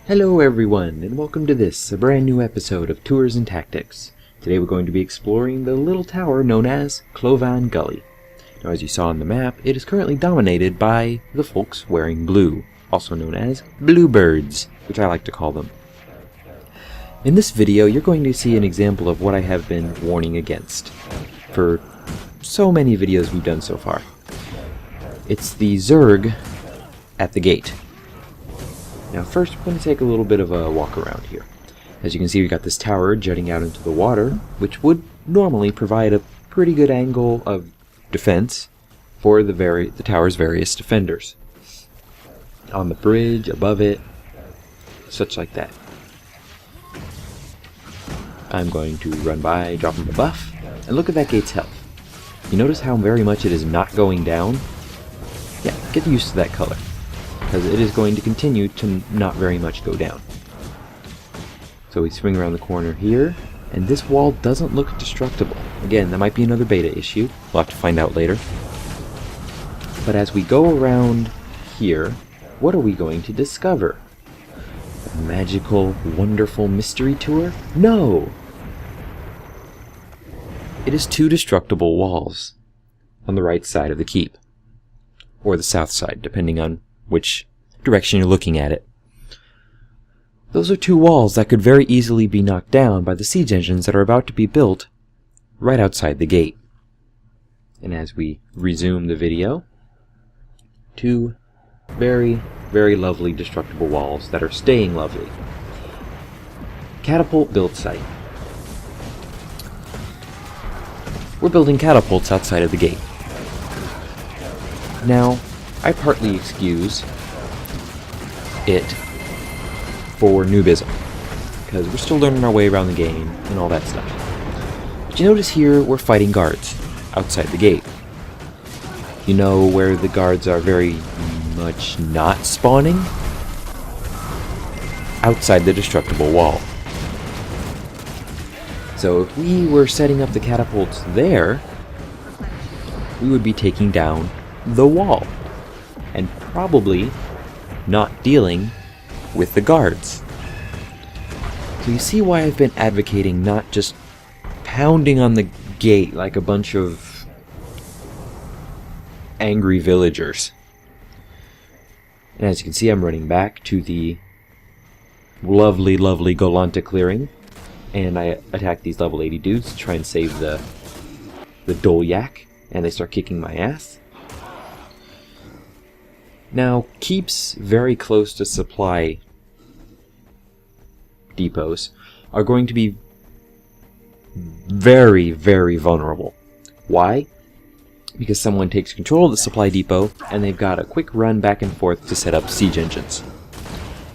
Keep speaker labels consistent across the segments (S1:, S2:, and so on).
S1: Hello everyone, and welcome to a brand new episode of Tours and Tactics. Today we're going to be exploring the little tower known as Klovan Gulley. Now, as you saw on the map, it is currently dominated by the folks wearing blue, also known as bluebirds, which I like to call them. In this video, you're going to see an example of what I have been warning against for so many videos we've done so far. It's the zerg at the gate. Now first, we're going to take a little bit of a walk around here. As you can see, we've got this tower jutting out into the water, which would normally provide a pretty good angle of defense for the tower's various defenders. On the bridge, above it, such like that. I'm going to run by, drop him a buff, and look at that gate's health. You notice how very much it is not going down? Yeah, get used to that color, because it is going to continue to not very much go down. So we swing around the corner here, and this wall doesn't look destructible. Again, that might be another beta issue. We'll have to find out later. But as we go around here, what are we going to discover? A magical, wonderful mystery tour? No! It is two destructible walls on the right side of the keep. Or the south side, depending on which direction you're looking at it. Those are two walls that could very easily be knocked down by the siege engines that are about to be built right outside the gate. And as we resume the video, two very, very lovely destructible walls that are staying lovely. Catapult build site. We're building catapults outside of the gate. Now, I partly excuse it for noobism, because we're still learning our way around the game and all that stuff. But you notice here we're fighting guards outside the gate. You know where the guards are very much not spawning? Outside the destructible wall. So if we were setting up the catapults there, we would be taking down the wall, and probably not dealing with the guards. So you see why I've been advocating not just pounding on the gate like a bunch of angry villagers. And as you can see, I'm running back to the lovely, lovely Golanta clearing, and I attack these level 80 dudes to try and save the Dolyak, and they start kicking my ass. Now, keeps very close to supply depots are going to be very, very vulnerable. Why? Because someone takes control of the supply depot, and they've got a quick run back and forth to set up siege engines.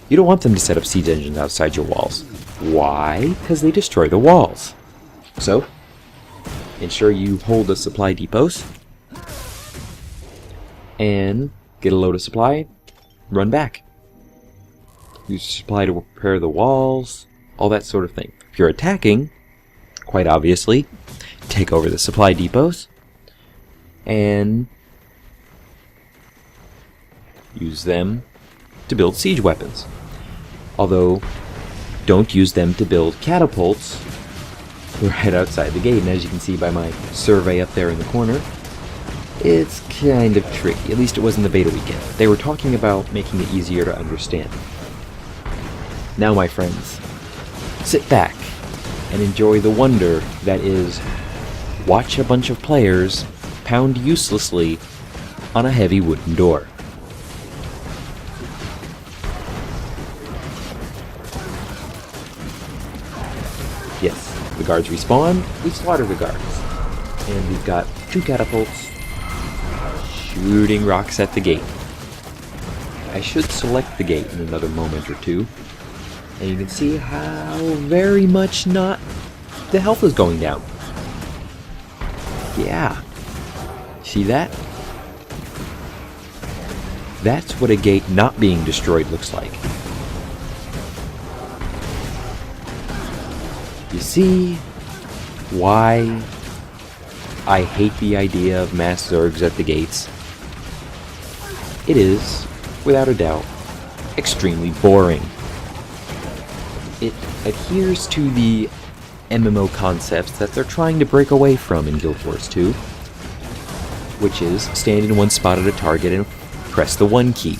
S1: You don't want them to set up siege engines outside your walls. Why? Because they destroy the walls. So, ensure you hold the supply depots, and get a load of supply, run back. Use supply to repair the walls, all that sort of thing. If you're attacking, quite obviously, take over the supply depots, and use them to build siege weapons. Although, don't use them to build catapults right outside the gate. And as you can see by my survey up there in the corner, it's kind of tricky. At least it was in the beta weekend. They were talking about making it easier to understand. Now, my friends, sit back and enjoy the wonder that is watch a bunch of players pound uselessly on a heavy wooden door. Yes, the guards respawn, we slaughter the guards. And we've got two catapults shooting rocks at the gate. I should select the gate in another moment or two, and you can see how very much not the health is going down. Yeah. See that? That's what a gate not being destroyed looks like. You see why I hate the idea of mass zergs at the gates? It is, without a doubt, extremely boring. it adheres to the MMO concepts that they're trying to break away from in Guild Wars 2, which is stand in one spot at a target and press the 1 key.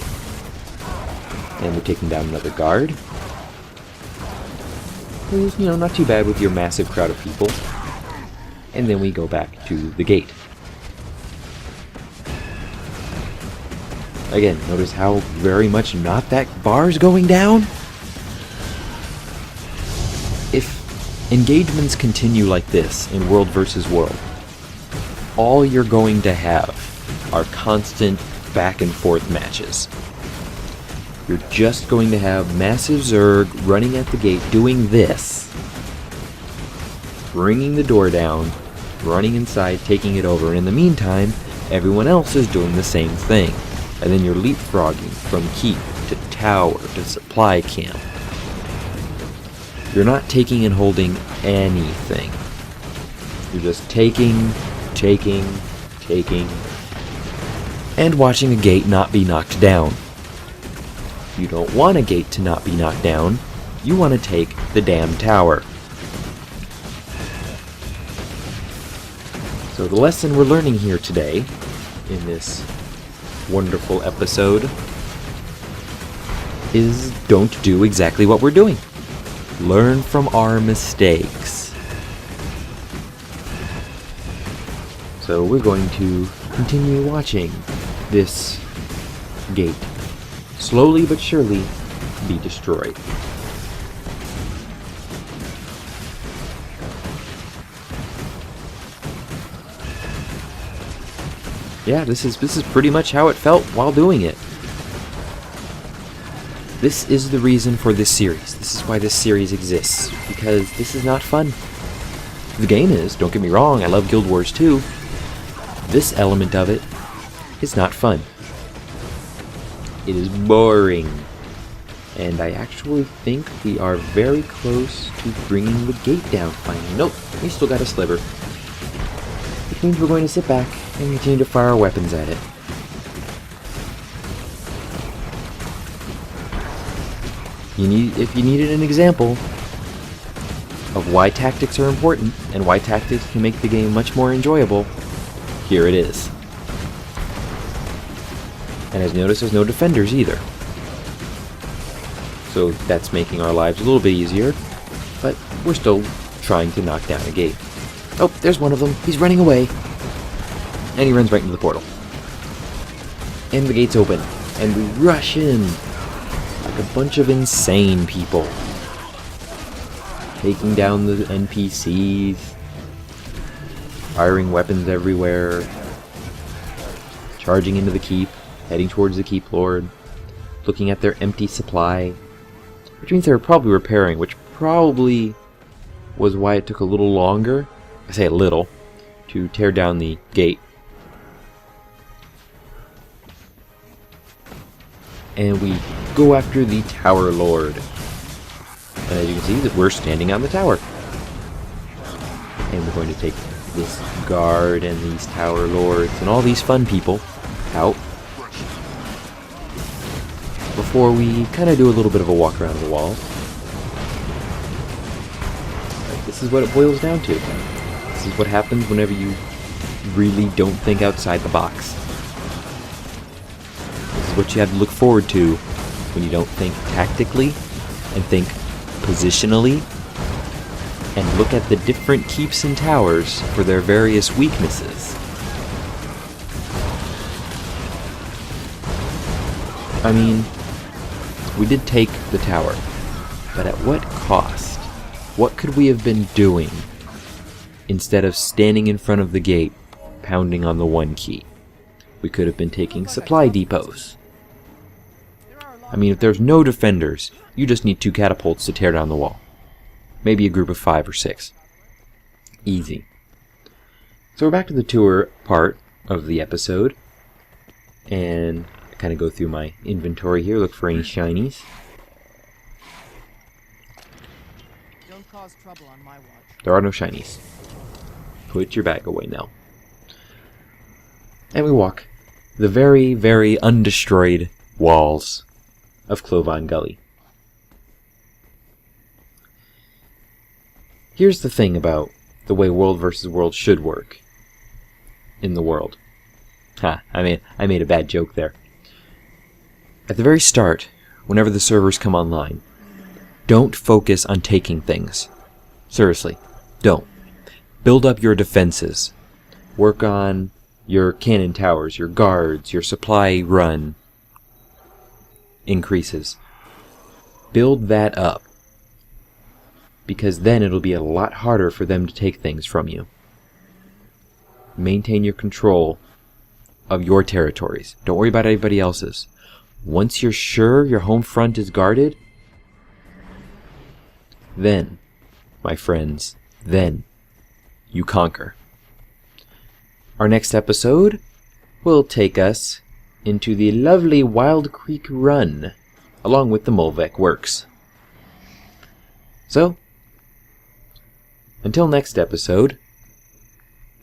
S1: And we're taking down another guard. Who's, not too bad with your massive crowd of people. And then we go back to the gate. Again, notice how very much not that bar's going down? If engagements continue like this in World versus World, all you're going to have are constant back and forth matches. You're just going to have massive Zerg running at the gate doing this, bringing the door down, running inside, taking it over, and in the meantime, everyone else is doing the same thing. And then you're leapfrogging from keep to tower to supply camp. You're not taking and holding anything. You're just taking, and watching a gate not be knocked down. You don't want a gate to not be knocked down. You want to take the damn tower. So the lesson we're learning here today, in this wonderful episode, is don't do exactly what we're doing. Learn from our mistakes. So we're going to continue watching this gate slowly but surely be destroyed. Yeah, this is pretty much how it felt while doing it. This is the reason for this series. This is why this series exists, because this is not fun. The game is, don't get me wrong, I love Guild Wars 2. This element of it is not fun. It is boring. And I actually think we are very close to bringing the gate down finally. Nope, we still got a sliver. Which means we're going to sit back and continue to fire our weapons at it. If you needed an example of why tactics are important and why tactics can make the game much more enjoyable, here it is. And as you notice, there's no defenders either. So that's making our lives a little bit easier, but we're still trying to knock down a gate. Oh, there's one of them. He's running away. And he runs right into the portal. And the gate's open. And we rush in like a bunch of insane people. Taking down the NPCs. Firing weapons everywhere. Charging into the keep. Heading towards the keep lord. Looking at their empty supply. Which means they were probably repairing, which probably was why it took a little longer. I say a little. To tear down the gate. And we go after the Tower Lord. And as you can see, that we're standing on the tower. And we're going to take this guard and these Tower Lords and all these fun people out. Before we kind of do a little bit of a walk around the wall. This is what it boils down to. This is what happens whenever you really don't think outside the box. This is what you have to look forward to when you don't think tactically and think positionally and look at the different keeps and towers for their various weaknesses. I mean, we did take the tower, but at what cost? What could we have been doing instead of standing in front of the gate, pounding on the 1 key? We could have been taking supply depots. I mean, if there's no defenders, you just need 2 catapults to tear down the wall. Maybe a group of 5 or 6. Easy. So we're back to the tour part of the episode, and kind of go through my inventory here, look for any shinies.
S2: Don't cause trouble on my watch.
S1: There are no shinies. Put your bag away now. And we walk the very, very undestroyed walls of Klovan Gulley. Here's the thing about the way world versus world should work in the world. I made a bad joke there. At the very start, whenever the servers come online, don't focus on taking things. Seriously, don't. Build up your defenses. Work on your cannon towers, your guards, your supply run increases. Build that up, because then it'll be a lot harder for them to take things from you. Maintain your control of your territories. Don't worry about anybody else's. Once you're sure your home front is guarded, then, my friends, then you conquer. Our next episode will take us into the lovely Wild Creek Run, along with the Molvek Works. So, until next episode,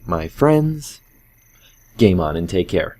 S1: my friends, game on and take care.